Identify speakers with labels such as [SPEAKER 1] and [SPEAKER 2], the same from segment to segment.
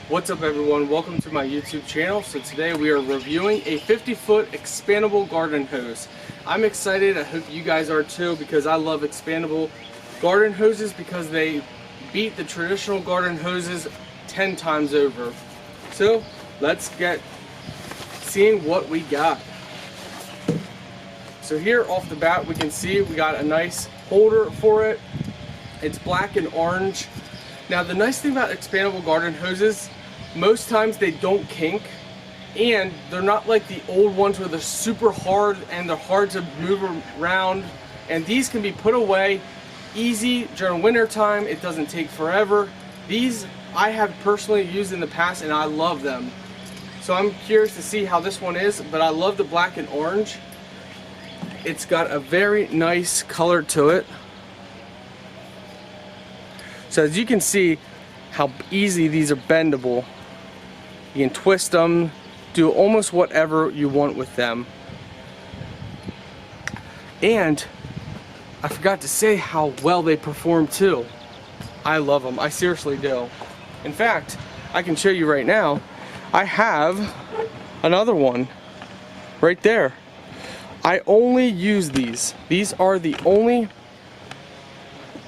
[SPEAKER 1] What's up everyone, welcome to my YouTube channel. So today we are reviewing a 50-foot expandable garden hose. I'm excited, I hope you guys are too, because I love expandable garden hoses because they beat the traditional garden hoses 10 times over. So let's get seeing what we got. So here off the bat we can see we got a nice holder for it. It's black and orange. Now the nice thing about expandable garden hoses, most times they don't kink, and they're not like the old ones where they're super hard and they're hard to move around. And these can be put away easy during winter time. It doesn't take forever. These I have personally used in the past and I love them. So I'm curious to see how this one is, but I love the black and orange. It's got a very nice color to it. So as you can see how easy these are bendable. You can twist them, do almost whatever you want with them. And I forgot to say how well they perform too. I love them, I seriously do. In fact, I can show you right now, I have another one right there. I only use these. These are the only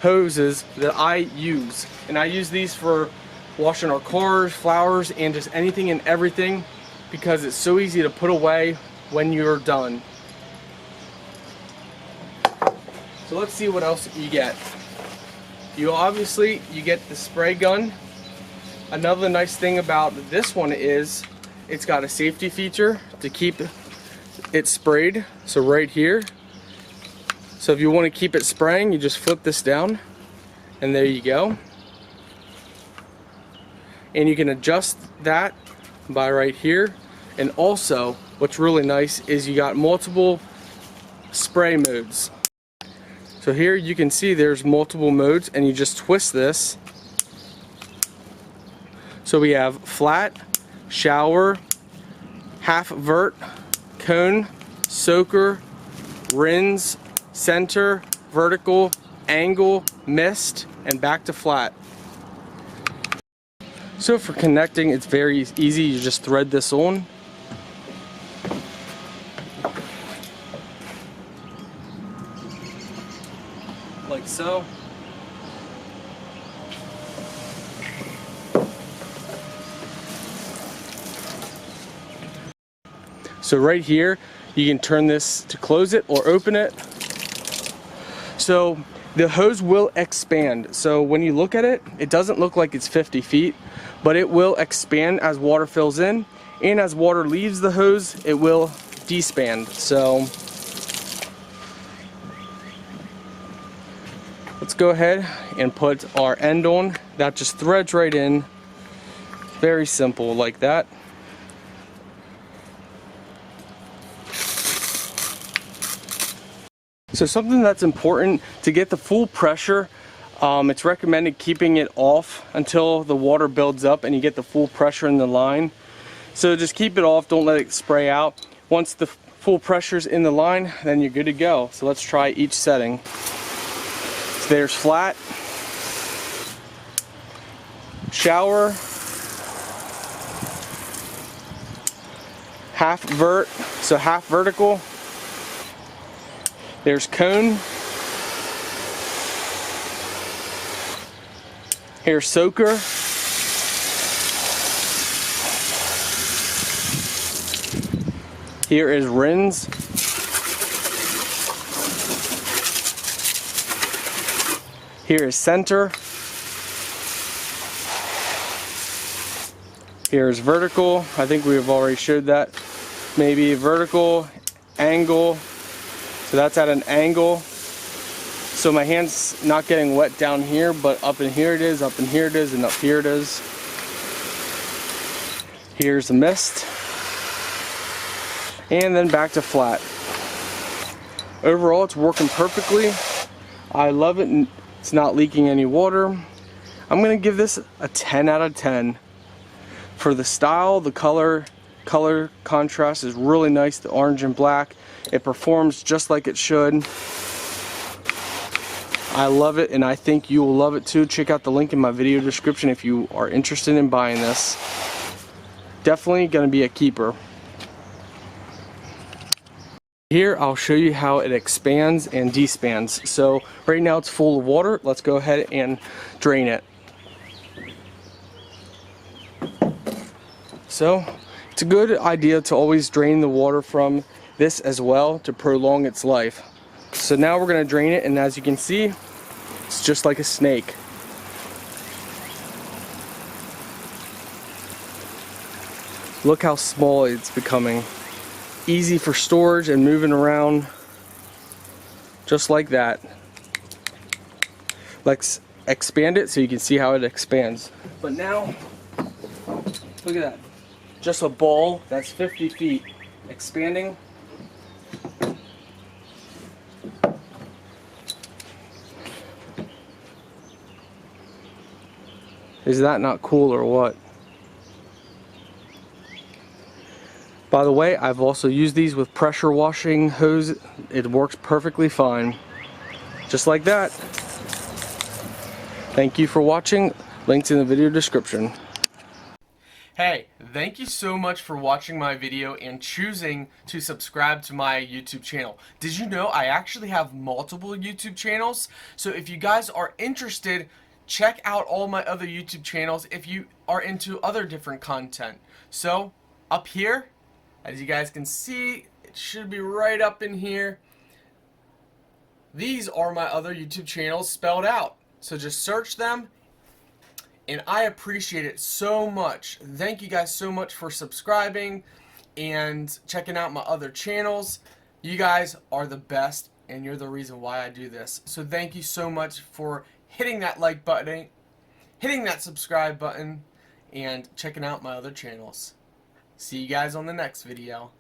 [SPEAKER 1] hoses that I use, and I use these for washing our cars, flowers, and just anything and everything because it's so easy to put away when you're done. So let's see what else you get. You get the spray gun. Another nice thing about this one is it's got a safety feature to keep it sprayed. So right here, so if you want to keep it spraying, you just flip this down and there you go. And you can adjust that by right here. And also what's really nice is you got multiple spray modes. So here you can see there's multiple modes and you just twist this. So we have flat, shower, half vert, cone, soaker, rinse, center, vertical, angle, mist, and back to flat. So for connecting, it's very easy. You just thread this on. Like so. So right here, you can turn this to close it or open it. So the hose will expand. So when you look at it, it doesn't look like it's 50 feet, but it will expand as water fills in, and as water leaves the hose, it will despand. So let's go ahead and put our end on. That just threads right in. Very simple like that. So something that's important to get the full pressure, it's recommended keeping it off until the water builds up and you get the full pressure in the line. So just keep it off, don't let it spray out. Once the full pressure's in the line, then you're good to go. So let's try each setting. So there's flat, shower, half vert, so half vertical. There's cone. Here's soaker. Here is rinse. Here is center. Here is vertical. I think we've already showed that. Maybe vertical, angle. So that's at an angle. So my hand's not getting wet down here, but up in here it is, up in here it is, and up here it is. Here's the mist. And then back to flat. Overall, it's working perfectly. I love it. It's not leaking any water. I'm gonna give this a 10 out of 10. For the style, the color contrast is really nice, the orange and black. It performs just like it should. I love it, and I think you will love it too. Check out the link in my video description if you are interested in buying this. Definitely going to be a keeper. Here I'll show you how it expands and despands. So right now it's full of water. Let's go ahead and drain it. So it's a good idea to always drain the water from this as well to prolong its life. So now we're going to drain it, and as you can see, it's just like a snake. Look how small it's becoming. Easy for storage and moving around, just like that. Let's expand it so you can see how it expands. But now, look at that. Just a ball that's 50 feet expanding. Is that not cool or what? By the way, I've also used these with pressure washing hose. It works perfectly fine. Just like that. Thank you for watching. Links in the video description. Hey, thank you so much for watching my video and choosing to subscribe to my YouTube channel. Did you know I actually have multiple YouTube channels? So if you guys are interested, check out all my other YouTube channels if you are into other different content. So up here, as you guys can see, it should be right up in here. These are my other YouTube channels spelled out. So just search them, and I appreciate it so much. Thank you guys so much for subscribing and checking out my other channels. You guys are the best, and you're the reason why I do this. So thank you so much for hitting that like button, hitting that subscribe button, and checking out my other channels. See you guys on the next video.